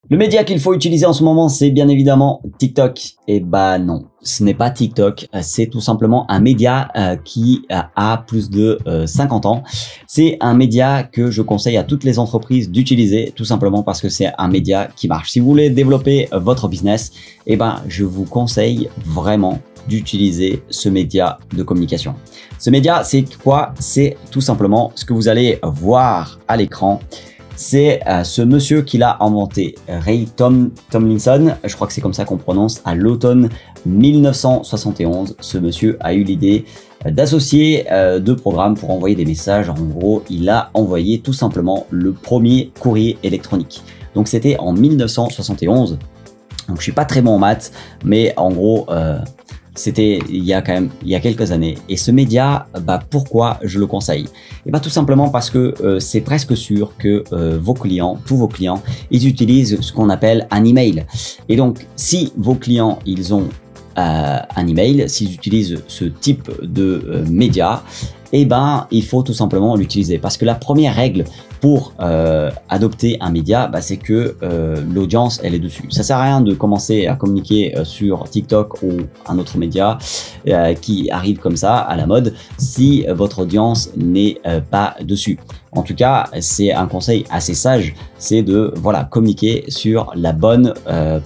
Le média qu'il faut utiliser en ce moment, c'est bien évidemment TikTok. Et bah non, ce n'est pas TikTok, c'est tout simplement un média qui a plus de 50 ans. C'est un média que je conseille à toutes les entreprises d'utiliser, tout simplement parce que c'est un média qui marche. Si vous voulez développer votre business, eh ben, je vous conseille vraiment d'utiliser ce média de communication. Ce média, c'est quoi? C'est tout simplement ce que vous allez voir à l'écran. C'est ce monsieur qui l'a inventé, Ray Tomlinson, je crois que c'est comme ça qu'on prononce, à l'automne 1971. Ce monsieur a eu l'idée d'associer deux programmes pour envoyer des messages. En gros, il a envoyé tout simplement le premier courrier électronique. Donc c'était en 1971. Donc je suis pas très bon en maths, mais en gros, c'était il y a quelques années. Et ce média, bah pourquoi je le conseille? Et bah tout simplement parce que c'est presque sûr que vos clients, tous vos clients, ils utilisent ce qu'on appelle un email. Et donc si vos clients ils ont un email, s'ils utilisent ce type de média, et ben il faut tout simplement l'utiliser, parce que la première règle pour adopter un média, bah, c'est que l'audience elle est dessus. Ça sert à rien de commencer à communiquer sur TikTok ou un autre média qui arrive comme ça à la mode si votre audience n'est pas dessus. En tout cas, c'est un conseil assez sage, c'est de voilà communiquer sur la bonne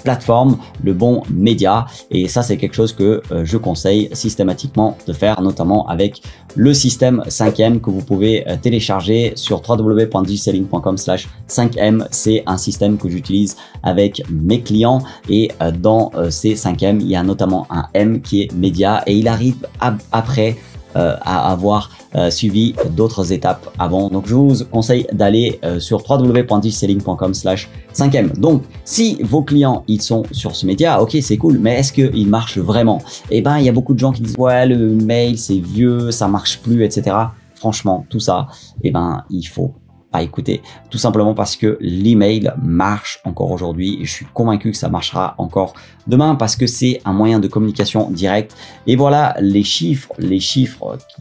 plateforme, le bon média, et ça c'est quelque chose que je conseille systématiquement de faire, notamment avec le système 5M que vous pouvez télécharger sur www.digiselling.com/5M. C'est un système que j'utilise avec mes clients, et dans ces 5M, il y a notamment un M qui est média, et il arrive après à avoir suivi d'autres étapes avant. Donc je vous conseille d'aller sur www.digiselling.com/5M. Donc si vos clients ils sont sur ce média, ok c'est cool, mais est-ce qu'il marche vraiment? Et ben il y a beaucoup de gens qui disent ouais le mail c'est vieux, ça marche plus, etc. Franchement tout ça, et ben il faut pas écouter, tout simplement parce que l'email marche encore aujourd'hui, et je suis convaincu que ça marchera encore demain, parce que c'est un moyen de communication direct. Et voilà les chiffres qui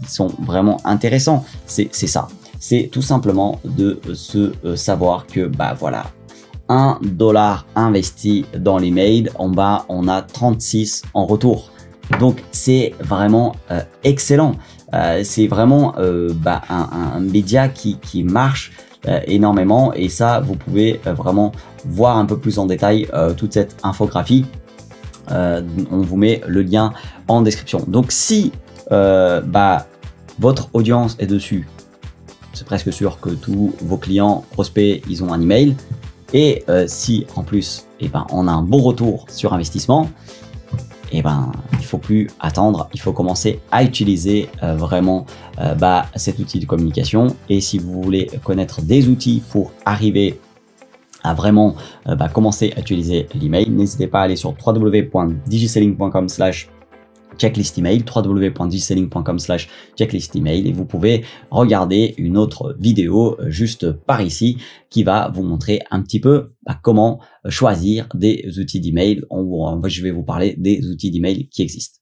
sont vraiment intéressants, c'est ça, c'est tout simplement de se savoir que bah voilà, $1 investi dans l'email, en bas on a 36 en retour. Donc c'est vraiment excellent. C'est vraiment un média qui marche énormément, et ça vous pouvez vraiment voir un peu plus en détail toute cette infographie. On vous met le lien en description. Donc si votre audience est dessus, c'est presque sûr que tous vos clients prospects ils ont un email, et si en plus on a un bon retour sur investissement, et ben il faut plus attendre, il faut commencer à utiliser vraiment cet outil de communication. Et si vous voulez connaître des outils pour arriver à vraiment commencer à utiliser l'email, n'hésitez pas à aller sur www.digiselling.com/checklist email, www.digiselling.com/checklist email, et vous pouvez regarder une autre vidéo juste par ici qui va vous montrer un petit peu comment choisir des outils d'email. Je vais vous parler des outils d'email qui existent.